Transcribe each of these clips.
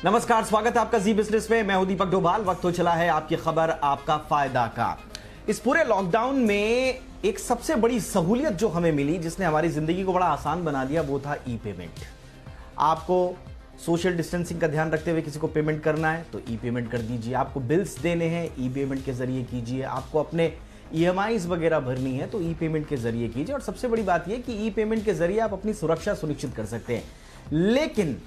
नमस्कार, स्वागत है आपका जी बिजनेस में। मैं हूं दीपक डोभाल। वक्त हो चला है आपकी खबर आपका फायदा का। इस पूरे लॉकडाउन में एक सबसे बड़ी सहूलियत जो हमें मिली, जिसने हमारी जिंदगी को बड़ा आसान बना दिया, वो था ई पेमेंट। आपको सोशल डिस्टेंसिंग का ध्यान रखते हुए किसी को पेमेंट करना है तो ई पेमेंट कर दीजिए। आपको बिल्स देने हैं, ई पेमेंट के जरिए कीजिए। आपको अपने ईएमआईज वगैरह भरनी है तो ई पेमेंट के जरिए कीजिए। और सबसे बड़ी बात यह कि ई पेमेंट के जरिए आप अपनी सुरक्षा सुनिश्चित कर सकते हैं। लेकिन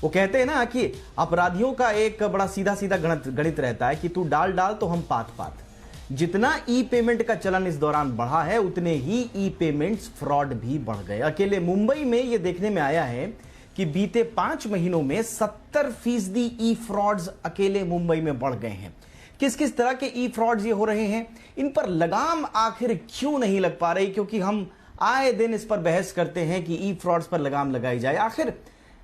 वो कहते हैं ना कि अपराधियों का एक बड़ा सीधा सीधा गणित रहता है कि तू डाल डाल तो हम पात पात। जितना ई पेमेंट का चलन इस दौरान बढ़ा है, उतने ही ई पेमेंट्स फ्रॉड भी बढ़ गए। अकेले मुंबई में यह देखने में आया है कि बीते 5 महीनों में 70% ई फ्रॉड्स अकेले मुंबई में बढ़ गए हैं। किस किस तरह के ई फ्रॉड्स ये हो रहे हैं, इन पर लगाम आखिर क्यों नहीं लग पा रही? क्योंकि हम आए दिन इस पर बहस करते हैं कि ई फ्रॉड्स पर लगाम लगाई जाए। आखिर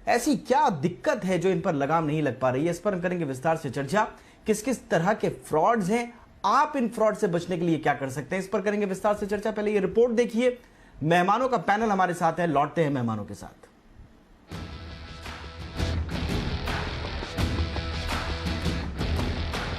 ऐसी क्या दिक्कत है जो इन पर लगाम नहीं लग पा रही है? इस पर हम करेंगे विस्तार से चर्चा। किस किस तरह के फ्रॉड्स हैं, आप इन फ्रॉड से बचने के लिए क्या कर सकते हैं, इस पर करेंगे विस्तार से चर्चा। पहले ये रिपोर्ट देखिए। मेहमानों का पैनल हमारे साथ है, लौटते हैं मेहमानों के साथ।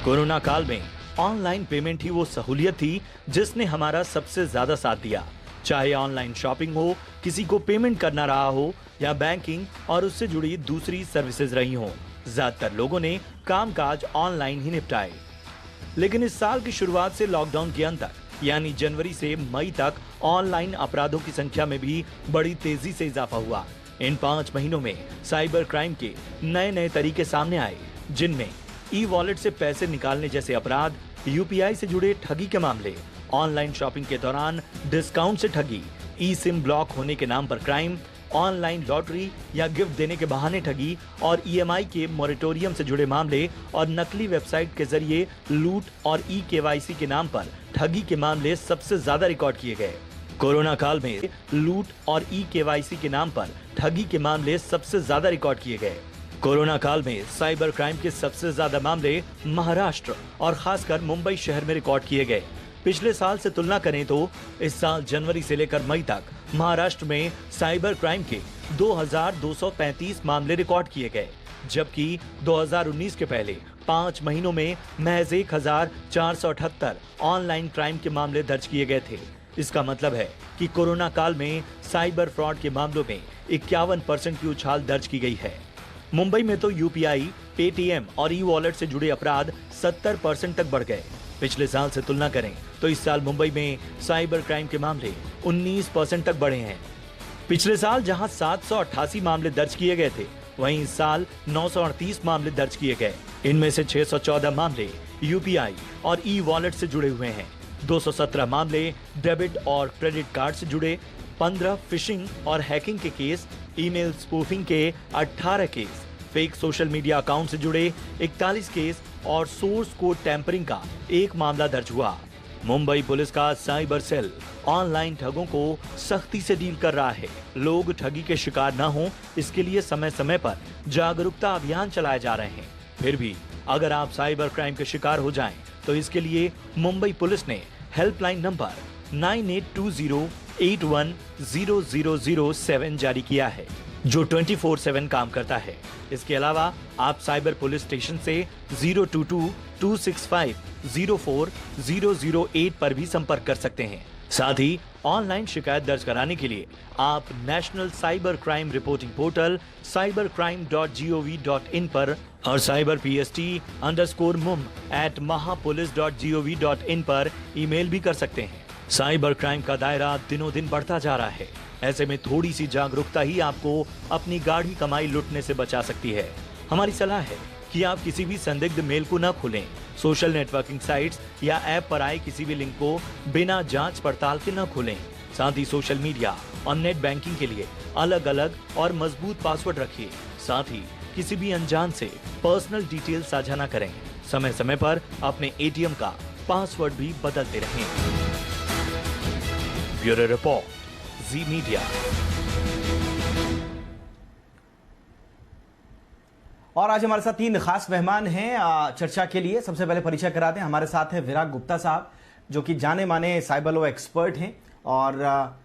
कोरोना काल में ऑनलाइन पेमेंट ही वो सहूलियत थी जिसने हमारा सबसे ज्यादा साथ दिया। चाहे ऑनलाइन शॉपिंग हो, किसी को पेमेंट करना रहा हो, या बैंकिंग और उससे जुड़ी दूसरी सर्विसेज रही हो, ज्यादातर लोगों ने कामकाज ऑनलाइन ही निपटाए। लेकिन इस साल की शुरुआत से लॉकडाउन के अंत तक यानी जनवरी से मई तक ऑनलाइन अपराधों की संख्या में भी बड़ी तेजी से इजाफा हुआ। इन 5 महीनों में साइबर क्राइम के नए नए तरीके सामने आए, जिनमें ई वॉलेट से पैसे निकालने जैसे अपराध, यूपीआई से जुड़े ठगी के मामले, ऑनलाइन शॉपिंग के दौरान डिस्काउंट से ठगी, ई सिम ब्लॉक होने के नाम पर क्राइम, ऑनलाइन लॉटरी या गिफ्ट देने के बहाने ठगी और ईएमआई के मोरेटोरियम से जुड़े मामले और नकली वेबसाइट के जरिए लूट और ई केवाईसी के नाम पर ठगी के मामले सबसे ज्यादा रिकॉर्ड किए गए। कोरोना काल में लूट और ई केवाईसी के नाम पर ठगी के मामले सबसे ज्यादा रिकॉर्ड किए गए। कोरोना काल में साइबर क्राइम के सबसे ज्यादा मामले महाराष्ट्र और खासकर मुंबई शहर में रिकॉर्ड किए गए। पिछले साल से तुलना करें तो इस साल जनवरी से लेकर मई तक महाराष्ट्र में साइबर क्राइम के 2235 मामले रिकॉर्ड किए गए, जबकि 2019 के पहले 5 महीनों में महज 1478 ऑनलाइन क्राइम के मामले दर्ज किए गए थे। इसका मतलब है कि कोरोना काल में साइबर फ्रॉड के मामलों में 51% की उछाल दर्ज की गई है। मुंबई में तो यूपीआई, पेटीएम और ई वॉलेट से जुड़े अपराध 70% तक बढ़ गए। पिछले साल से तुलना करें तो इस साल मुंबई में साइबर क्राइम के मामले 19% तक बढ़े हैं। पिछले साल जहां 788 मामले दर्ज किए गए थे, वहीं इस साल 938 मामले दर्ज किए गए। इनमें से 614 मामले यूपीआई और ई वॉलेट से जुड़े हुए हैं, 217 मामले डेबिट और क्रेडिट कार्ड से जुड़े, 15 फिशिंग और हैकिंग के केस, ईमेल स्पूफिंग के 18 case, fake social media account से जुड़े 41 केस और सोर्स कोड टैंपरिंग का 1 मामला दर्ज हुआ। मुंबई पुलिस का साइबर सेल ऑनलाइन ठगों को सख्ती से डील कर रहा है। लोग ठगी के शिकार न हो, इसके लिए समय समय पर जागरूकता अभियान चलाए जा रहे हैं। फिर भी अगर आप साइबर क्राइम के शिकार हो जाएं, तो इसके लिए मुंबई पुलिस ने हेल्पलाइन नंबर 9820810007 जारी किया है, जो 24/7 काम करता है। इसके अलावा आप साइबर पुलिस स्टेशन से 022-265-04-008 पर भी संपर्क कर सकते हैं। साथ ही ऑनलाइन शिकायत दर्ज कराने के लिए आप national cyber crime reporting portal cybercrime.gov.in पर और cyberpst_mum@mahapolice.gov.in पर ईमेल भी कर सकते हैं। साइबर क्राइम का दायरा दिनों दिन बढ़ता जा रहा है। ऐसे में थोड़ी सी जागरूकता ही आपको अपनी गाढ़ी कमाई लुटने से बचा सकती है। हमारी सलाह है कि आप किसी भी संदिग्ध मेल को न खोलें, सोशल नेटवर्किंग साइट्स या ऐप पर आए किसी भी लिंक को बिना जांच पड़ताल के न खोलें। साथ ही सोशल मीडिया और नेट बैंकिंग के लिए अलग अलग और मजबूत पासवर्ड रखिए। साथ ही किसी भी अनजान से पर्सनल डिटेल साझा न करें। समय समय पर अपने एटीएम का पासवर्ड भी बदलते रहें। ब्यूरो रिपोर्ट, जी मीडिया। और आज हमारे साथ 3 खास मेहमान हैं चर्चा के लिए। सबसे पहले परिचय कराते हैं। हमारे साथ है विराग गुप्ता साहब, जो कि जाने माने साइबर लॉ एक्सपर्ट हैं और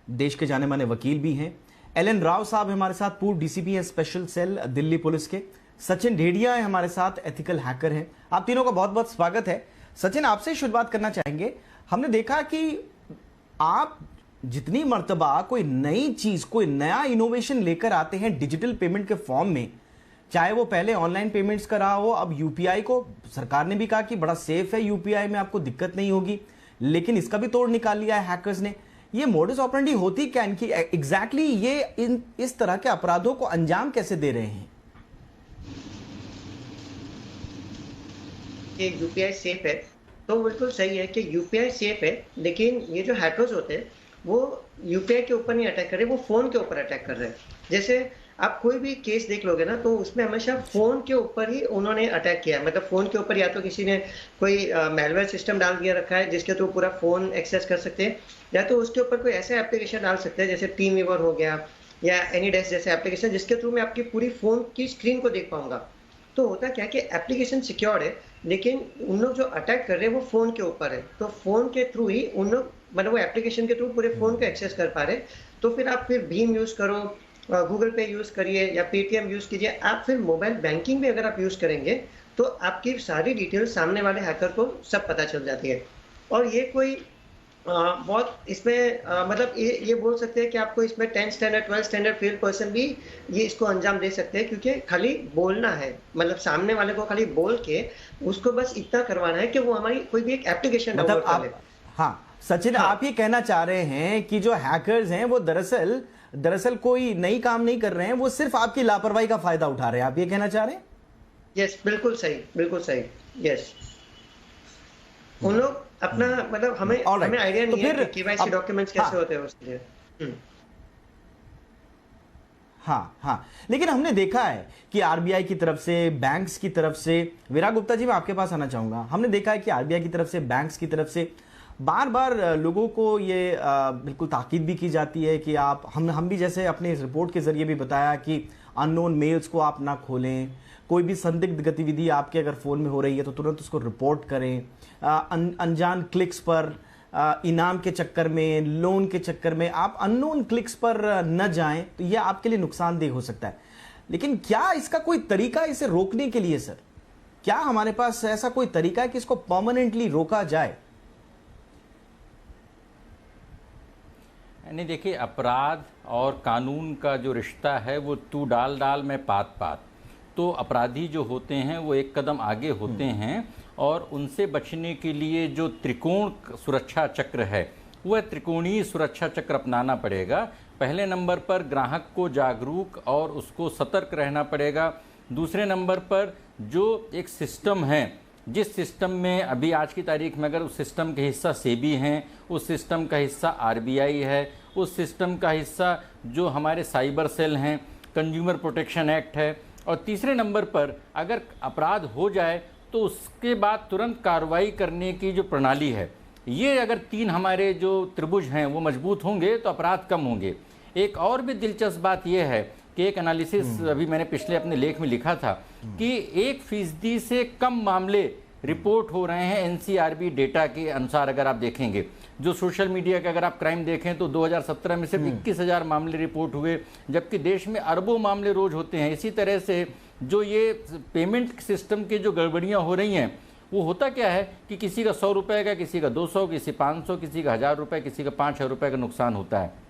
देश के जाने माने वकील भी हैं। एलन राव साहब हमारे साथ, पूर्व डीसीपी हैं स्पेशल सेल दिल्ली पुलिस के। सचिन ढेडिया है हमारे साथ, एथिकल हैकर हैं। आप तीनों का बहुत बहुत स्वागत है। सचिन, आपसे शुरुआत करना चाहेंगे। हमने देखा कि आप जितनी मर्तबा कोई नई चीज, कोई नया इनोवेशन लेकर आते हैं डिजिटल पेमेंट के फॉर्म में, चाहे वो पहले ऑनलाइन पेमेंट्स का रहा हो, अब यूपीआई को सरकार ने भी कहा कि बड़ा सेफ है, यूपीआई में आपको दिक्कत नहीं होगी, लेकिन इसका भी तोड़ निकाल लिया है हैकर्स ने। ये मोडस ऑपरेंडी होती क्या इनकी एग्जैक्टली? ये इस तरह के अपराधों को अंजाम कैसे दे रहे हैं? कि यूपीआई सेफ है, तो बिल्कुल सही है कि यूपीआई सेफ है, लेकिन ये जो हैकर्स होते हैं वो यूपीआई के ऊपर नहीं अटैक कर रहे, वो फोन के ऊपर अटैक कर रहे हैं। जैसे आप कोई भी केस देख लोगे ना, तो उसमें हमेशा फोन के ऊपर ही उन्होंने अटैक किया है। मतलब फोन के ऊपर या तो किसी ने कोई मैलवेयर सिस्टम डाल दिया रखा है जिसके थ्रू पूरा फोन एक्सेस कर सकते हैं, या तो उसके ऊपर कोई ऐसा एप्लीकेशन डाल सकते हैं जैसे टीम वीवर हो गया या एनीडेस्क जैसे एप्लीकेशन, जिसके थ्रू मैं आपकी पूरी फोन की स्क्रीन को देख पाऊंगा। तो होता क्या कि एप्लीकेशन सिक्योर है, लेकिन उन लोग जो अटैक कर रहे हैं वो फोन के ऊपर है, तो फोन के थ्रू ही उन लोग, मतलब वो एप्लीकेशन के थ्रू पूरे फोन को एक्सेस कर पा रहे। तो फिर आप भीम यूज करो, गूगल पे यूज करिए या पेटीएम यूज कीजिए, आप फिर मोबाइल बैंकिंग भी अगर आप यूज करेंगे तो आपकी सारी डिटेल सामने वाले हैकर को सब पता चल जाती है। और ये कोई बहुत इसमें मतलब ये बोल सकते हैं कि आपको इसमें 10th standard 12th standard fail person भी ये इसको अंजाम दे सकते हैं, क्योंकि खाली बोलना है, मतलब सामने वाले को खाली बोल के उसको बस इतना करवाना है कि वो हमारी कोई भी एक एप्लीकेशन डाउनलोड कर ले। हाँ सचिन, हाँ। आप ये कहना चाह रहे हैं कि जो हैकर्स हैं वो दरअसल कोई नई काम नहीं कर रहे हैं, वो सिर्फ आपकी लापरवाही का फायदा उठा रहे हैं, आप ये कहना चाह रहे हैं? यस, बिल्कुल सही, बिल्कुल सही। यस, उन लोग अपना मतलब हमें आइडिया नहीं है कि केवाईसी डॉक्यूमेंट्स कैसे होते हैं उसके। हाँ, लेकिन हमने देखा है कि आरबीआई की तरफ से, बैंक्स की तरफ से, विराग गुप्ता जी मैं आपके पास आना चाहूंगा, हमने देखा है कि आरबीआई की तरफ से, बैंक्स की तरफ से बार बार लोगों को ये बिल्कुल ताकीद भी की जाती है कि आप, हम भी जैसे अपने इस रिपोर्ट के जरिए भी बताया कि अननोन मेल्स को आप ना खोलें, कोई भी संदिग्ध गतिविधि आपके अगर फ़ोन में हो रही है तो तुरंत उसको रिपोर्ट करें, अनजान क्लिक्स पर, इनाम के चक्कर में, लोन के चक्कर में आप अननोन क्लिक्स पर न जाएं, तो यह आपके लिए नुकसानदेह हो सकता है। लेकिन क्या इसका कोई तरीका इसे रोकने के लिए सर? क्या हमारे पास ऐसा कोई तरीका है कि इसको परमानेंटली रोका जाए? नहीं, देखिए, अपराध और कानून का जो रिश्ता है वो तू डाल डाल में पात पात। तो अपराधी जो होते हैं वो एक कदम आगे होते हैं, और उनसे बचने के लिए जो त्रिकोण सुरक्षा चक्र है वह त्रिकोणीय सुरक्षा चक्र अपनाना पड़ेगा। पहले नंबर पर ग्राहक को जागरूक और उसको सतर्क रहना पड़ेगा। दूसरे नंबर पर जो एक सिस्टम है, जिस सिस्टम में अभी आज की तारीख में अगर उस सिस्टम के हिस्सा सेबी हैं, उस सिस्टम का हिस्सा आरबीआई है, उस सिस्टम का हिस्सा जो हमारे साइबर सेल हैं, कंज्यूमर प्रोटेक्शन एक्ट है, और तीसरे नंबर पर अगर अपराध हो जाए तो उसके बाद तुरंत कार्रवाई करने की जो प्रणाली है, ये अगर तीन हमारे जो त्रिभुज हैं वो मजबूत होंगे तो अपराध कम होंगे। एक और भी दिलचस्प बात यह है कि एक एनालिसिस अभी मैंने पिछले अपने लेख में लिखा था कि 1% से कम मामले रिपोर्ट हो रहे हैं एनसीआरबी डेटा के अनुसार। अगर आप देखेंगे जो सोशल मीडिया के अगर आप क्राइम देखें तो 2017 में सिर्फ 21,000 मामले रिपोर्ट हुए, जबकि देश में अरबों मामले रोज होते हैं। इसी तरह से जो ये पेमेंट सिस्टम के जो गड़बड़ियाँ हो रही हैं, वो होता क्या है कि किसी का 100 रुपये का, किसी का 200, किसी 500, किसी का 1000 रुपये, किसी का 5,000 रुपये का नुकसान होता है।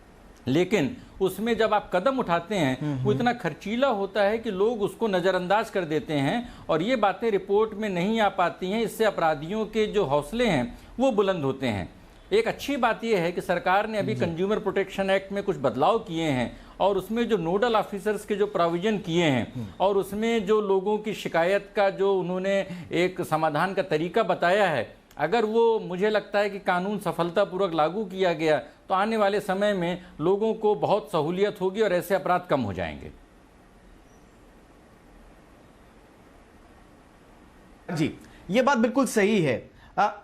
लेकिन उसमें जब आप कदम उठाते हैं वो इतना खर्चीला होता है कि लोग उसको नज़रअंदाज कर देते हैं, और ये बातें रिपोर्ट में नहीं आ पाती हैं। इससे अपराधियों के जो हौसले हैं वो बुलंद होते हैं। एक अच्छी बात यह है कि सरकार ने अभी कंज्यूमर प्रोटेक्शन एक्ट में कुछ बदलाव किए हैं, और उसमें जो नोडल ऑफिसर्स के जो प्रोविजन किए हैं, और उसमें जो लोगों की शिकायत का जो उन्होंने एक समाधान का तरीका बताया है, अगर वो, मुझे लगता है कि कानून सफलतापूर्वक लागू किया गया तो आने वाले समय में लोगों को बहुत सहूलियत होगी और ऐसे अपराध कम हो जाएंगे। जी, ये बात बिल्कुल सही है।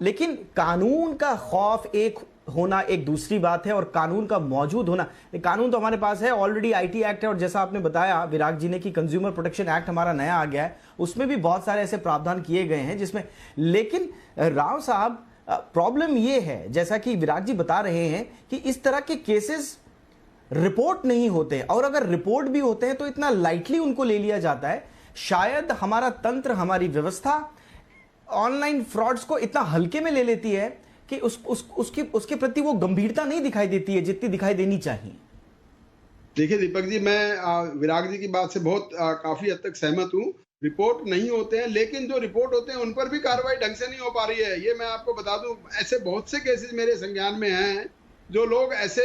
लेकिन कानून का खौफ एक होना एक दूसरी बात है, और कानून का मौजूद होना, कानून तो हमारे पास है ऑलरेडी, आईटी एक्ट है, और जैसा आपने बताया विराग जी ने कि कंज्यूमर प्रोटेक्शन एक्ट हमारा नया आ गया है, उसमें भी बहुत सारे ऐसे प्रावधान किए गए हैं जिसमें, लेकिन राव साहब प्रॉब्लम ये है, जैसा कि विराग जी बता रहे हैं, कि इस तरह के केसेस रिपोर्ट नहीं होते, और अगर रिपोर्ट भी होते हैं तो इतना लाइटली उनको ले लिया जाता है। शायद हमारा तंत्र, हमारी व्यवस्था ऑनलाइन फ्रॉड्स को इतना हल्के में ले लेती है कि उसके प्रति वो गंभीरता नहीं दिखाई देती है जितनी दिखाई देनी चाहिए। देखिए दीपक जी, मैं विराग जी की बात से बहुत काफी हद तक सहमत हूँ। रिपोर्ट नहीं होते हैं, लेकिन जो रिपोर्ट होते हैं उन पर भी कार्रवाई ढंग से नहीं हो पा रही है। ये मैं आपको बता दूं, ऐसे बहुत से केसेस मेरे संज्ञान में हैं, जो लोग ऐसे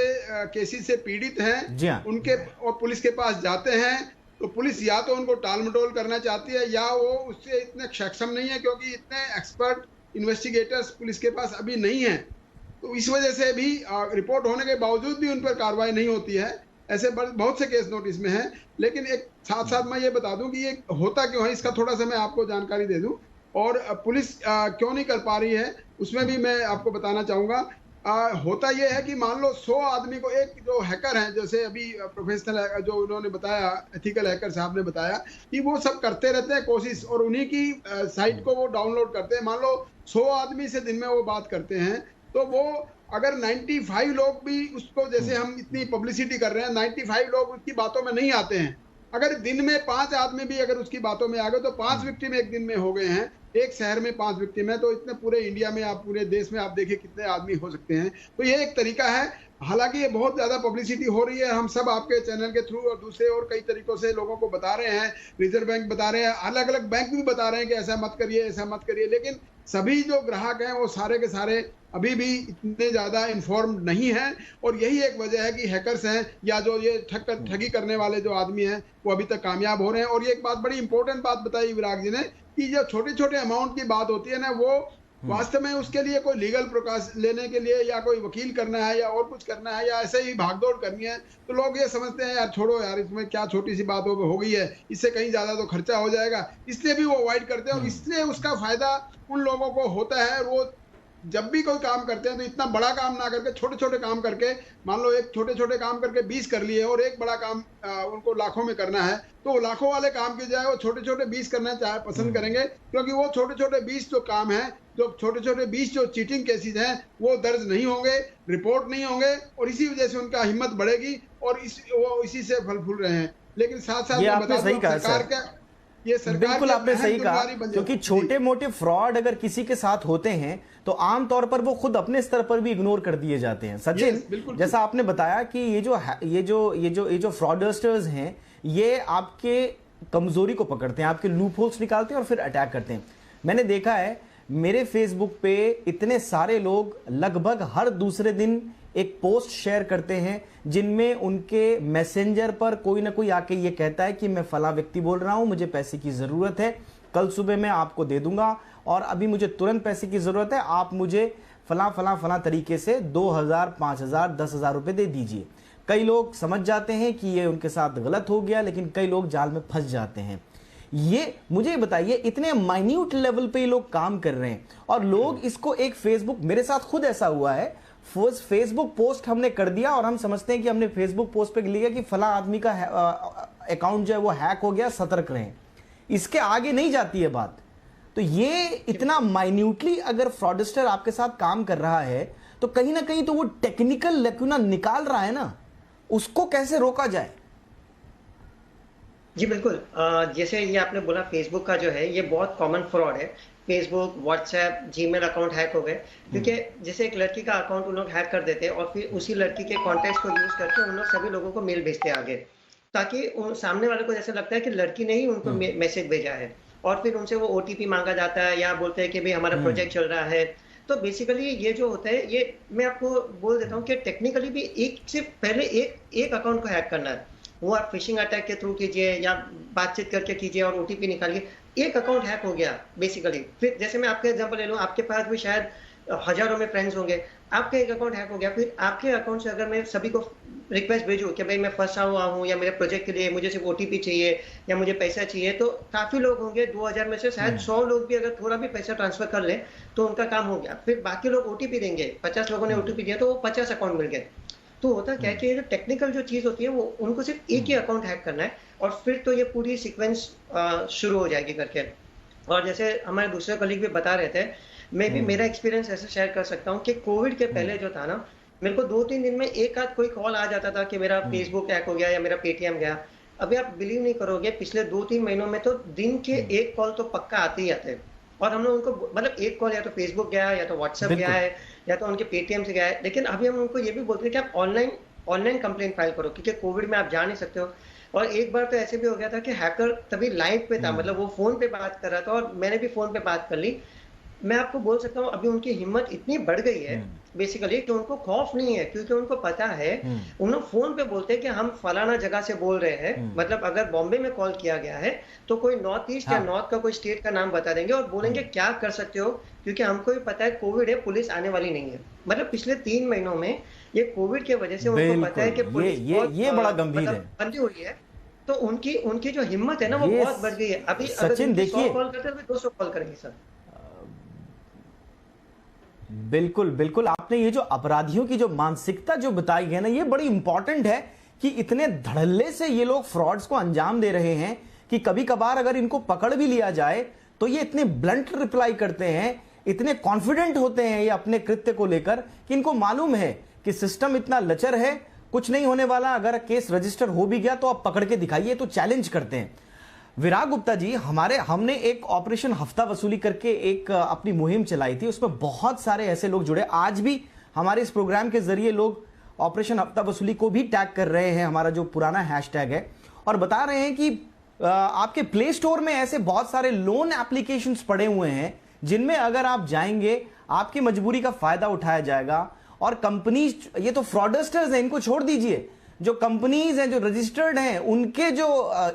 केसेस से पीड़ित हैं, उनके और पुलिस के पास जाते हैं तो पुलिस या तो उनको टाल मटोल करना चाहती है या वो उससे इतने सक्षम नहीं है, क्योंकि इतने एक्सपर्ट इन्वेस्टिगेटर्स पुलिस के पास अभी नहीं है। तो इस वजह से भी रिपोर्ट होने के बावजूद भी उन पर कार्रवाई नहीं होती है। ऐसे बहुत से केस नोटिस में हैं। लेकिन एक साथ साथ मैं ये बता दूं कि ये होता क्यों है, इसका थोड़ा सा मैं आपको जानकारी दे दूं, और पुलिस क्यों नहीं कर पा रही है उसमें भी मैं आपको बताना चाहूँगा। होता ये है कि मान लो 100 आदमी को, एक जो हैकर हैं, जैसे अभी प्रोफेशनल जो उन्होंने बताया, एथिकल हैकर साहब ने बताया कि वो सब करते रहते हैं कोशिश, और उन्हीं की साइट को वो डाउनलोड करते हैं। मान लो 100 आदमी से दिन में वो बात करते हैं, तो वो अगर 95 लोग भी उसको, जैसे हम इतनी पब्लिसिटी कर रहे हैं, 95 लोग उसकी बातों में नहीं आते हैं, अगर दिन में 5 आदमी भी अगर उसकी बातों में आ गए तो 5 विक्टिम एक दिन में हो गए हैं। एक शहर में 5 विक्टिम है, तो इतने पूरे इंडिया में, आप पूरे देश में आप देखिए कितने आदमी हो सकते हैं। तो ये एक तरीका है। हालांकि ये बहुत ज्यादा पब्लिसिटी हो रही है, हम सब आपके चैनल के थ्रू और दूसरे और कई तरीकों से लोगों को बता रहे हैं, रिजर्व बैंक बता रहे हैं, अलग अलग बैंक भी बता रहे हैं कि ऐसा मत करिए, ऐसा मत करिए, लेकिन सभी जो ग्राहक हैं वो सारे के सारे अभी भी इतने ज्यादा इन्फॉर्म्ड नहीं है। और यही एक वजह है कि हैकर्स हैं या जो ये ठगी करने वाले जो आदमी हैं वो अभी तक कामयाब हो रहे हैं। और ये एक बात, बड़ी इंपॉर्टेंट बात बताई विराग जी ने, कि जो छोटे छोटे अमाउंट की बात होती है ना, वो वास्तव में उसके लिए कोई लीगल प्रकाश लेने के लिए या कोई वकील करना है या और कुछ करना है या ऐसे ही भागदौड़ करनी है, तो लोग ये समझते हैं यार छोड़ो यार, इसमें क्या छोटी सी बात हो गई है, इससे कहीं ज्यादा तो खर्चा हो जाएगा, इसलिए भी वो अवॉइड करते हैं। और इसलिए उसका फायदा उन लोगों को होता है, वो जब भी कोई काम करते हैं तो इतना बड़ा काम ना करके छोटे छोटे काम करके, मान लो एक छोटे छोटे काम करके 20 कर लिए और एक बड़ा काम उनको लाखों में करना है, तो लाखों वाले काम की जाए वो छोटे छोटे 20 करना पसंद करेंगे, क्योंकि वो छोटे छोटे 20 जो काम है, जो छोटे छोटे 20 जो चीटिंग केसेस हैं वो दर्ज नहीं होंगे, रिपोर्ट नहीं होंगे, और इसी वजह से उनका हिम्मत बढ़ेगी और वो इसी से फल फूल रहे हैं। लेकिन साथ साथ सरकार का, ये बिल्कुल आपने सही कहा, क्योंकि छोटे मोटे फ्रॉड अगर किसी के साथ होते हैं तो आमतौर पर वो खुद अपने स्तर पर भी इग्नोर कर दिए जाते हैं। सचिन, जैसा आपने बताया कि ये जो फ्रॉडस्टर्स हैं, ये आपके कमजोरी को पकड़ते हैं, आपके लूप होल्स निकालते हैं और फिर अटैक करते हैं। मैंने देखा है मेरे फेसबुक पे इतने सारे लोग लगभग हर दूसरे दिन एक पोस्ट शेयर करते हैं जिनमें उनके मैसेंजर पर कोई ना कोई आके ये कहता है कि मैं फला व्यक्ति बोल रहा हूं, मुझे पैसे की जरूरत है, कल सुबह मैं आपको दे दूंगा, और अभी मुझे तुरंत पैसे की जरूरत है, आप मुझे फला फला फला तरीके से 2000, 5000, 10,000 रुपए दे दीजिए। कई लोग समझ जाते हैं कि ये उनके साथ गलत हो गया, लेकिन कई लोग जाल में फंस जाते हैं। ये मुझे बताइए, इतने माइन्यूट लेवल पे ये लोग काम कर रहे हैं और लोग इसको एक फेसबुक, मेरे साथ खुद ऐसा हुआ है, फेसबुक पोस्ट हमने कर दिया और हम समझते हैं कि हमने फेसबुक पोस्ट पे लिखा कि फला आदमी का अकाउंट जो है वो हैक हो गया, सतर्क रहें। इसके आगे नहीं जाती है बात। तो ये इतना माइन्यूटली अगर फ्रॉडस्टर आपके साथ काम कर रहा है तो कहीं ना कहीं तो वो टेक्निकल लैक्यूना निकाल रहा है ना, उसको कैसे रोका जाए? जी बिल्कुल, जैसे ये आपने बोला फेसबुक का जो है ये बहुत कॉमन फ्रॉड है। Facebook, WhatsApp, Gmail account hack हो गए, क्योंकि जैसे एक लड़की का अकाउंट उन लोग हैक कर देते हैं और फिर उसी लड़की के कॉन्टैक्ट्स को यूज करके उन लोग सभी लोगों को मेल भेजते हैं आगे, ताकि सामने वाले को जैसे लगता है कि लड़की ने ही उनको मैसेज भेजा है, और फिर उनसे वो OTP मांगा जाता है या बोलते हैं कि भाई हमारा प्रोजेक्ट चल रहा है। तो बेसिकली ये जो होता है, ये मैं आपको बोल देता हूँ कि टेक्निकली भी एक से पहले एक अकाउंट को हैक करना है, वो आप फिशिंग अटैक के थ्रू कीजिए या बातचीत करके कीजिए और OTP निकालिए, एक अकाउंट हैक हो गया बेसिकली। फिर जैसे मैं आपके एग्जांपल ले लूँ, आपके पास भी शायद हजारों में फ्रेंड्स होंगे, आपका एक अकाउंट हैक हो गया, फिर आपके अकाउंट से अगर मैं सभी को रिक्वेस्ट भेजूँ कि भाई मैं फंसा हुआ हूँ या मेरे प्रोजेक्ट के लिए मुझे सिर्फ OTP चाहिए या मुझे पैसा चाहिए, तो काफी लोग होंगे, 2000 में से शायद 100 लोग भी अगर थोड़ा भी पैसा ट्रांसफर कर ले तो उनका काम हो गया। फिर बाकी लोग OTP देंगे, 50 लोगों ने OTP दिया तो वो 50 अकाउंट मिल गए। तो होता क्या है कि ये जो टेक्निकल जो चीज होती है वो उनको सिर्फ एक ही अकाउंट हैक करना है और फिर तो ये पूरी सीक्वेंस शुरू हो जाएगी करके। और जैसे हमारे दूसरे कलीग भी बता रहे थे, मैं भी मेरा एक्सपीरियंस ऐसे शेयर कर सकता हूँ कि कोविड के पहले जो था ना, मेरे को 2-3 दिन में एक आध कोई कॉल आ जाता था कि मेरा फेसबुक हैक हो गया या मेरा पेटीएम गया। अभी आप बिलीव नहीं करोगे, पिछले 2-3 महीनों में तो दिन के एक कॉल तो पक्का आते ही आते हैं। और हमने उनको मतलब एक कॉल या तो फेसबुक गया है, या तो व्हाट्सएप गया है, या तो उनके पेटीएम से गया है। लेकिन अभी हम उनको ये भी बोलते हैं कि आप ऑनलाइन कंप्लेंट फाइल करो, क्योंकि कोविड में आप जा नहीं सकते हो। और एक बार तो ऐसे भी हो गया था कि हैकर तभी लाइव पे था, मतलब वो फोन पे बात कर रहा था और मैंने भी फोन पे बात कर ली। मैं आपको बोल सकता हूँ अभी उनकी हिम्मत इतनी बढ़ गई है बेसिकली कि उनको खौफ नहीं है, क्योंकि उनको पता है, उन लोग फोन पे बोलते हैं कि हम फलाना जगह से बोल रहे हैं। मतलब अगर बॉम्बे में कॉल किया गया है तो कोई नॉर्थ ईस्ट या नॉर्थ का कोई स्टेट का नाम बता देंगे और बोलेंगे क्या कर सकते हो, क्योंकि हमको भी पता है कोविड है, पुलिस आने वाली नहीं है। मतलब पिछले 3 महीनों में ये कोविड की वजह से उनको पता है कि पुलिस ये बड़ा गंभीर है, बंदी हुई है। तो उनकी जो हिम्मत है ना वो बहुत बढ़ गई है। अभी सचिन देखिए, 100 कॉल करते हैं तो 200 कॉल करेंगे सर। बिल्कुल बिल्कुल, आपने ये जो अपराधियों की जो मानसिकता जो बताई है ना, ये बड़ी इंपॉर्टेंट है कि इतने धड़ल्ले से ये लोग फ्रॉड्स को अंजाम दे रहे हैं कि कभी कभार अगर इनको पकड़ भी लिया जाए तो ये इतने ब्लंट रिप्लाई करते हैं, इतने कॉन्फिडेंट होते हैं ये अपने कृत्य को लेकर कि इनको मालूम है कि सिस्टम इतना लचर है, कुछ नहीं होने वाला, अगर केस रजिस्टर हो भी गया तो आप पकड़ के दिखाइए, तो चैलेंज करते हैं। विराग गुप्ता जी, हमने एक ऑपरेशन हफ्ता वसूली करके एक अपनी मुहिम चलाई थी, उसमें बहुत सारे ऐसे लोग जुड़े। आज भी हमारे इस प्रोग्राम के जरिए लोग ऑपरेशन हफ्ता वसूली को भी टैग कर रहे हैं, हमारा जो पुराना हैशटैग है, और बता रहे हैं कि आपके प्ले स्टोर में ऐसे बहुत सारे लोन एप्लीकेशंस पड़े हुए हैं जिनमें अगर आप जाएंगे आपकी मजबूरी का फायदा उठाया जाएगा। और कंपनीज, ये तो फ्रॉडस्टर्स हैं, इनको छोड़ दीजिए, जो कंपनीज हैं जो रजिस्टर्ड हैं उनके जो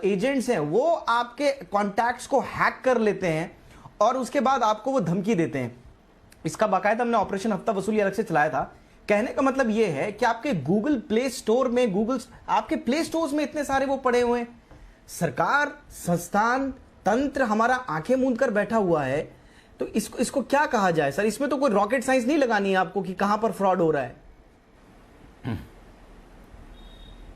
एजेंट्स हैं वो आपके कॉन्टैक्ट्स को हैक कर लेते हैं और उसके बाद आपको वो धमकी देते हैं। इसका बाकायदा हमने ऑपरेशन हफ्ता वसूली अलग से चलाया था। कहने का मतलब ये है कि आपके गूगल प्ले स्टोर में, आपके प्ले स्टोर्स में इतने सारे वो पड़े हुए हैं। सरकार, संस्थान, तंत्र हमारा आंखें मूंद कर बैठा हुआ है, तो इसको क्या कहा जाए सर? इसमें तो कोई रॉकेट साइंस नहीं लगानी है आपको कि कहां पर फ्रॉड हो रहा है।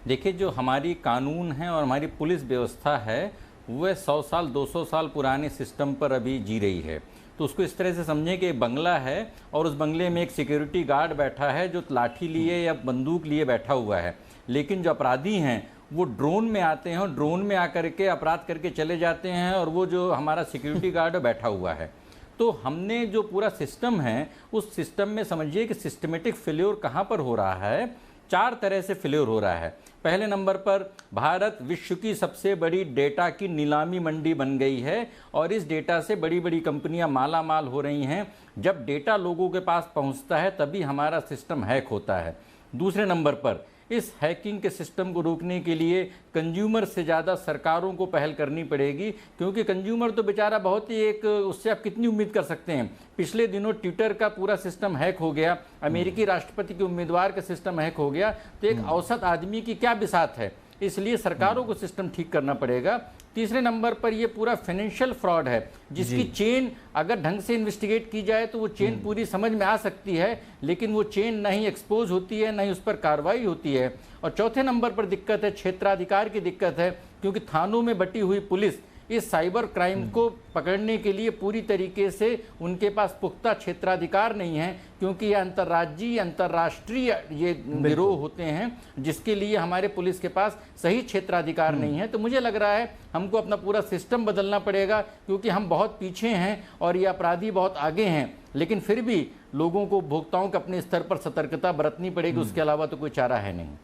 देखिए, जो हमारी कानून है और हमारी पुलिस व्यवस्था है वह 100 साल 200 साल पुराने सिस्टम पर अभी जी रही है। तो उसको इस तरह से समझें कि एक बंगला है और उस बंगले में एक सिक्योरिटी गार्ड बैठा है जो लाठी लिए या बंदूक लिए बैठा हुआ है, लेकिन जो अपराधी हैं वो ड्रोन में आते हैं और ड्रोन में आकर के अपराध करके चले जाते हैं और वो जो हमारा सिक्योरिटी गार्ड बैठा हुआ है। तो हमने जो पूरा सिस्टम है उस सिस्टम में समझिए कि सिस्टमेटिक फेल्योर कहाँ पर हो रहा है, 4 तरह से फेल्योर हो रहा है। पहले नंबर पर भारत विश्व की सबसे बड़ी डेटा की नीलामी मंडी बन गई है और इस डेटा से बड़ी बड़ी कंपनियां माला माल हो रही हैं। जब डेटा लोगों के पास पहुंचता है तभी हमारा सिस्टम हैक होता है। दूसरे नंबर पर इस हैकिंग के सिस्टम को रोकने के लिए कंज्यूमर से ज़्यादा सरकारों को पहल करनी पड़ेगी, क्योंकि कंज्यूमर तो बेचारा बहुत ही उससे आप कितनी उम्मीद कर सकते हैं। पिछले दिनों ट्विटर का पूरा सिस्टम हैक हो गया, अमेरिकी राष्ट्रपति के उम्मीदवार का सिस्टम हैक हो गया, तो एक औसत आदमी की क्या बिसात है। इसलिए सरकारों को सिस्टम ठीक करना पड़ेगा। तीसरे नंबर पर यह पूरा फाइनेंशियल फ्रॉड है जिसकी चेन अगर ढंग से इन्वेस्टिगेट की जाए तो वो चेन पूरी समझ में आ सकती है, लेकिन वो चेन नहीं एक्सपोज होती है, नहीं उस पर कार्रवाई होती है। और चौथे नंबर पर दिक्कत है क्षेत्राधिकार की दिक्कत है, क्योंकि थानों में बटी हुई पुलिस इस साइबर क्राइम को पकड़ने के लिए पूरी तरीके से उनके पास पुख्ता क्षेत्राधिकार नहीं है, क्योंकि ये अंतर्राज्यीय अंतर्राष्ट्रीय ये गिरोह होते हैं जिसके लिए हमारे पुलिस के पास सही क्षेत्राधिकार नहीं है। तो मुझे लग रहा है हमको अपना पूरा सिस्टम बदलना पड़ेगा, क्योंकि हम बहुत पीछे हैं और ये अपराधी बहुत आगे हैं, लेकिन फिर भी लोगों को, उपभोक्ताओं को अपने स्तर पर सतर्कता बरतनी पड़ेगी, उसके अलावा तो कोई चारा है नहीं।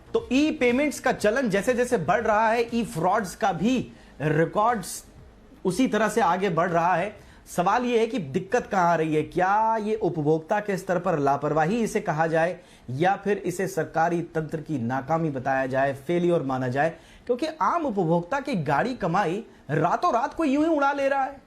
तो ई पेमेंट्स का चलन जैसे जैसे बढ़ रहा है, ई फ्रॉड्स का भी रिकॉर्ड्स उसी तरह से आगे बढ़ रहा है। सवाल यह है कि दिक्कत कहां आ रही है? क्या ये उपभोक्ता के स्तर पर लापरवाही इसे कहा जाए या फिर इसे सरकारी तंत्र की नाकामी बताया जाए, फेलियर माना जाए? क्योंकि आम उपभोक्ता की गाड़ी कमाई रातों रात कोई यूं ही उड़ा ले रहा है।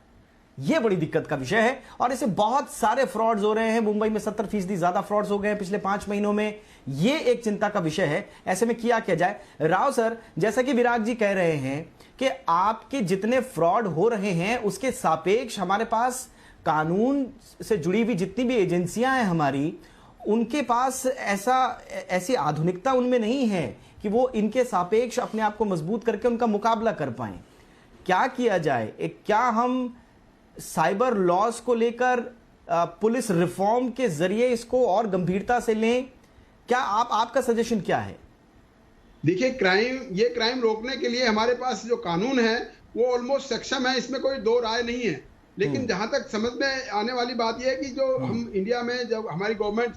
यह बड़ी दिक्कत का विषय है और इसे बहुत सारे फ्रॉड्स हो रहे हैं। मुंबई में 70% ज्यादा फ्रॉड्स हो गए हैं पिछले 5 महीनों में। यह एक चिंता का विषय है। ऐसे में किया जाए? राव सर, जैसा कि विराग जी कह रहे हैं कि आपके जितने फ्रॉड हो रहे हैं उसके सापेक्ष हमारे पास कानून से जुड़ी हुई जितनी भी एजेंसियां हैं हमारी, उनके पास ऐसी आधुनिकता उनमें नहीं है कि वो इनके सापेक्ष अपने आप को मजबूत करके उनका मुकाबला कर पाएं। क्या किया जाए? क्या हम साइबर लॉस को लेकर पुलिस रिफॉर्म के जरिए इसको और गंभीरता से लें? क्या आपका सजेशन क्या है? देखिए ये क्राइम रोकने के लिए हमारे पास जो कानून है वो ऑलमोस्ट सक्षम है, इसमें कोई दो राय नहीं है। लेकिन जहां तक समझ में आने वाली बात यह है कि जो हम इंडिया में जब हमारी गवर्नमेंट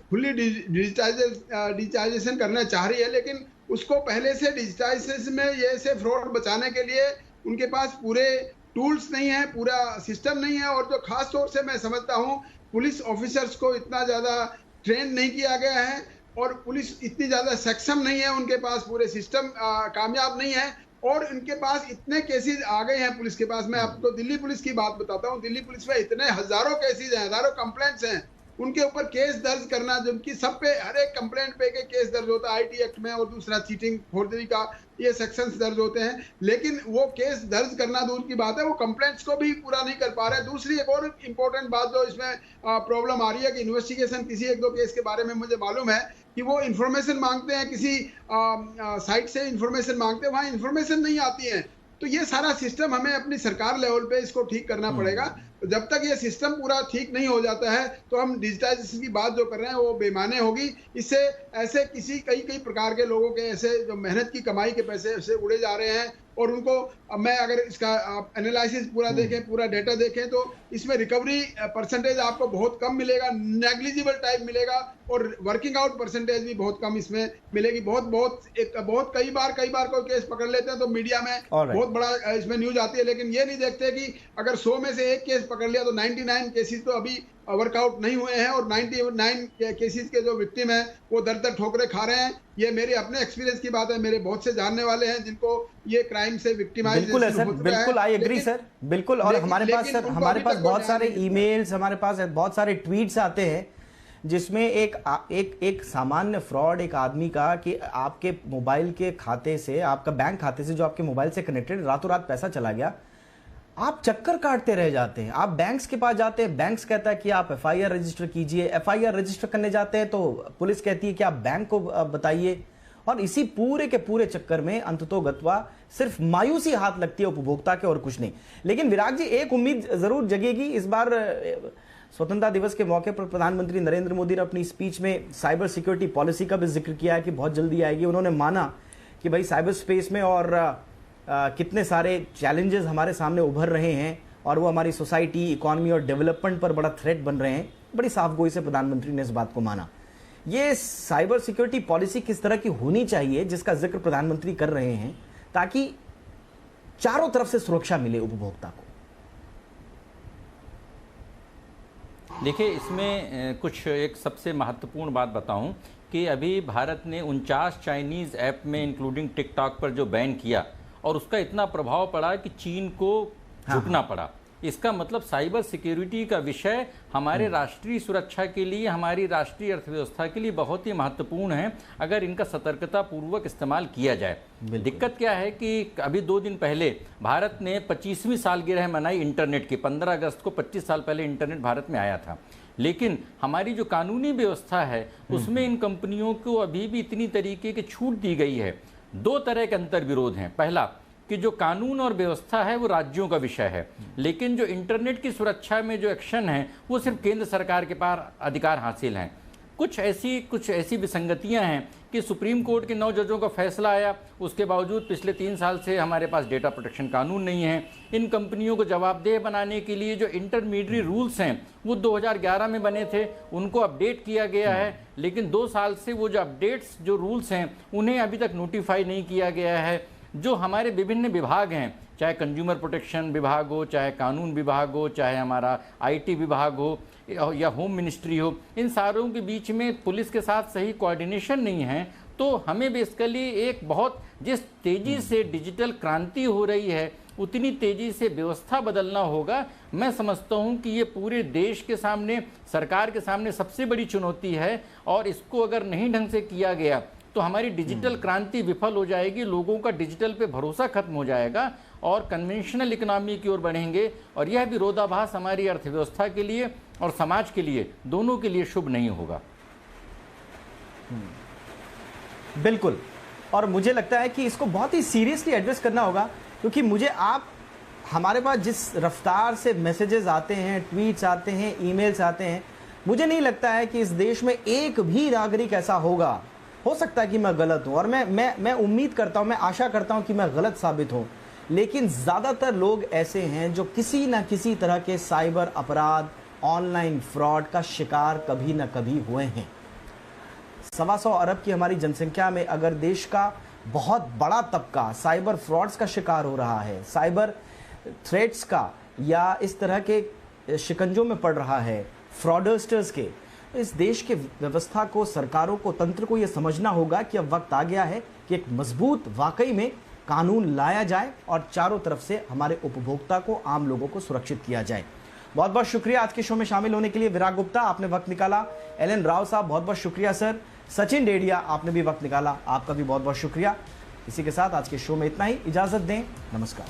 फुल्ली डिजिटाइजेशन करना चाह रही है, लेकिन उसको पहले से डिजिटाइजेशन में ये से फ्रॉड बचाने के लिए उनके पास पूरे टूल्स नहीं है, पूरा सिस्टम नहीं है। और जो खास तौर से मैं समझता हूँ पुलिस ऑफिसर्स को इतना ज़्यादा ट्रेन नहीं किया गया है और पुलिस इतनी ज़्यादा सक्षम नहीं है, उनके पास पूरे सिस्टम कामयाब नहीं है और इनके पास इतने केसेस आ गए हैं पुलिस के पास। मैं आपको दिल्ली पुलिस की बात बताता हूँ। दिल्ली पुलिस में इतने हजारों केसेस हैं, हजारों कंप्लेंट्स हैं, उनके ऊपर केस दर्ज करना, जिनकी सब पे हर एक कंप्लेंट पे केस दर्ज होता है आईटी एक्ट में, और दूसरा चीटिंग फोर्जरी का ये सेक्शंस दर्ज होते हैं। लेकिन वो केस दर्ज करना दूर की बात है, वो कंप्लेंट्स को भी पूरा नहीं कर पा रहे हैं। दूसरी एक और इम्पोर्टेंट बात जो इसमें प्रॉब्लम आ रही है कि इन्वेस्टिगेशन किसी एक दो केस के बारे में मुझे मालूम है कि वो इन्फॉर्मेशन मांगते हैं, किसी साइट से इन्फॉर्मेशन मांगते हैं, वहाँ इन्फॉर्मेशन नहीं आती है। तो ये सारा सिस्टम हमें अपनी सरकार लेवल पे इसको ठीक करना पड़ेगा। जब तक ये सिस्टम पूरा ठीक नहीं हो जाता है तो हम डिजिटाइजेशन की बात जो कर रहे हैं वो बेमाने होगी। इससे ऐसे कई प्रकार के लोगों के ऐसे जो मेहनत की कमाई के पैसे ऐसे उड़े जा रहे हैं और उनको मैं अगर इसका आप एनालिसिस पूरा देखें, पूरा डेटा देखें तो इसमें रिकवरी परसेंटेज आपको बहुत कम मिलेगा, नेग्लिजिबल टाइप मिलेगा और वर्किंग आउट परसेंटेज भी बहुत कम इसमें मिलेगी। बहुत कई बार कोई केस पकड़ लेते हैं तो मीडिया में बहुत बड़ा इसमें न्यूज आती है, लेकिन ये नहीं देखते कि अगर 100 में से एक केस पकड़ लिया तो 99 केसेस तो अभी वर्कआउट नहीं हुए हैं और 99 केसेस के जो विक्टिम हैं वो दर ठोकरे खा रहे हैं। ये मेरे अपने एक्सपीरियंस की बात है, मेरे बहुत से जानने वाले हैं जिनको ये क्राइम से विक्टिमाइज बिल्कुल है सर, बिल्कुल आई एग्री सर, बिल्कुल। और हमारे पास बहुत सारे ईमेल्स, हमारे पास बहुत सारे ट्वीट्स आते हैं जिसमें एक सामान्य फ्रॉड एक आदमी का कि आपके मोबाइल के खाते से, आपका बैंक खाते से जो आपके मोबाइल से कनेक्टेड, रातों रात पैसा चला गया, आप चक्कर काटते रह जाते हैं। आप बैंक्स के पास जाते हैं, बैंक्स कहता है कि आप एफआईआर रजिस्टर कीजिए, एफआईआर रजिस्टर करने जाते हैं तो पुलिस कहती है कि आप बैंक को बताइए। और इसी पूरे के पूरे चक्कर में अंततोगत्वा सिर्फ मायूसी हाथ लगती है उपभोक्ता के और कुछ नहीं। लेकिन विराग जी, एक उम्मीद जरूर जगेगी। इस बार स्वतंत्रता दिवस के मौके पर प्रधानमंत्री नरेंद्र मोदी ने अपनी स्पीच में साइबर सिक्योरिटी पॉलिसी का भी जिक्र किया है कि बहुत जल्दी आएगी। उन्होंने माना कि भाई साइबर स्पेस में और कितने सारे चैलेंजेस हमारे सामने उभर रहे हैं और वो हमारी सोसाइटी, इकोनॉमी और डेवलपमेंट पर बड़ा थ्रेट बन रहे हैं। बड़ी साफगोई से प्रधानमंत्री ने इस बात को माना। ये साइबर सिक्योरिटी पॉलिसी किस तरह की होनी चाहिए जिसका जिक्र प्रधानमंत्री कर रहे हैं ताकि चारों तरफ से सुरक्षा मिले उपभोक्ता को? देखिए, इसमें कुछ एक सबसे महत्वपूर्ण बात बताऊं कि अभी भारत ने 49 चाइनीज़ ऐप में इंक्लूडिंग टिकटॉक पर जो बैन किया और उसका इतना प्रभाव पड़ा कि चीन को झुकना पड़ा। इसका मतलब साइबर सिक्योरिटी का विषय हमारे राष्ट्रीय सुरक्षा के लिए, हमारी राष्ट्रीय अर्थव्यवस्था के लिए बहुत ही महत्वपूर्ण है अगर इनका सतर्कता पूर्वक इस्तेमाल किया जाए। दिक्कत क्या है कि अभी 2 दिन पहले भारत ने 25वीं सालगिरह मनाई इंटरनेट की। 15 अगस्त को 25 साल पहले इंटरनेट भारत में आया था। लेकिन हमारी जो कानूनी व्यवस्था है उसमें इन कंपनियों को अभी भी इतनी तरीके की छूट दी गई है। 2 तरह के अंतर विरोध हैं। पहला कि जो कानून और व्यवस्था है वो राज्यों का विषय है, लेकिन जो इंटरनेट की सुरक्षा में जो एक्शन है वो सिर्फ केंद्र सरकार के पास अधिकार हासिल हैं। कुछ ऐसी विसंगतियां हैं कि सुप्रीम कोर्ट के 9 जजों का फैसला आया, उसके बावजूद पिछले 3 साल से हमारे पास डेटा प्रोटेक्शन कानून नहीं है। इन कंपनियों को जवाबदेह बनाने के लिए जो इंटरमीडियरी रूल्स हैं वो 2011 में बने थे, उनको अपडेट किया गया है, लेकिन 2 साल से वो जो अपडेट्स जो रूल्स हैं उन्हें अभी तक नोटिफाई नहीं किया गया है। जो हमारे विभिन्न विभाग हैं, चाहे कंज्यूमर प्रोटेक्शन विभाग हो, चाहे कानून विभाग हो, चाहे हमारा आईटी विभाग हो या होम मिनिस्ट्री हो, इन सारों के बीच में पुलिस के साथ सही कोऑर्डिनेशन नहीं है। तो हमें बेसिकली एक बहुत जिस तेज़ी से डिजिटल क्रांति हो रही है उतनी तेज़ी से व्यवस्था बदलना होगा। मैं समझता हूं कि ये पूरे देश के सामने, सरकार के सामने सबसे बड़ी चुनौती है और इसको अगर नहीं ढंग से किया गया तो हमारी डिजिटल क्रांति विफल हो जाएगी, लोगों का डिजिटल पे भरोसा खत्म हो जाएगा और कन्वेंशनल इकोनॉमी की ओर बढ़ेंगे और यह विरोधाभास हमारी अर्थव्यवस्था के लिए और समाज के लिए, दोनों के लिए शुभ नहीं होगा। बिल्कुल, और मुझे लगता है कि इसको बहुत ही सीरियसली एड्रेस करना होगा, क्योंकि हमारे पास जिस रफ्तार से मैसेजेस आते हैं, ट्वीट्स आते हैं, ईमेल्स आते हैं, मुझे नहीं लगता है कि इस देश में एक भी नागरिक ऐसा होगा हो सकता है कि मैं गलत हूं और मैं उम्मीद करता हूं, मैं आशा करता हूं कि मैं गलत साबित हूं, लेकिन ज्यादातर लोग ऐसे हैं जो किसी ना किसी तरह के साइबर अपराध, ऑनलाइन फ्रॉड का शिकार कभी ना कभी हुए हैं। 125 अरब की हमारी जनसंख्या में अगर देश का बहुत बड़ा तबका साइबर फ्रॉड्स का शिकार हो रहा है, साइबर थ्रेट्स का या इस तरह के शिकंजों में पड़ रहा है, फ्रॉडस्टर्स के, इस देश के व्यवस्था को, सरकारों को, तंत्र को यह समझना होगा कि अब वक्त आ गया है कि एक मजबूत, वाकई में कानून लाया जाए और चारों तरफ से हमारे उपभोक्ता को, आम लोगों को सुरक्षित किया जाए। बहुत बहुत शुक्रिया आज के शो में शामिल होने के लिए विराग गुप्ता, आपने वक्त निकाला। एलन राव साहब, बहुत बहुत शुक्रिया सर। सचिन डेडिया, आपने भी वक्त निकाला, आपका भी बहुत बहुत शुक्रिया। इसी के साथ आज के शो में इतना ही, इजाजत दें, नमस्कार।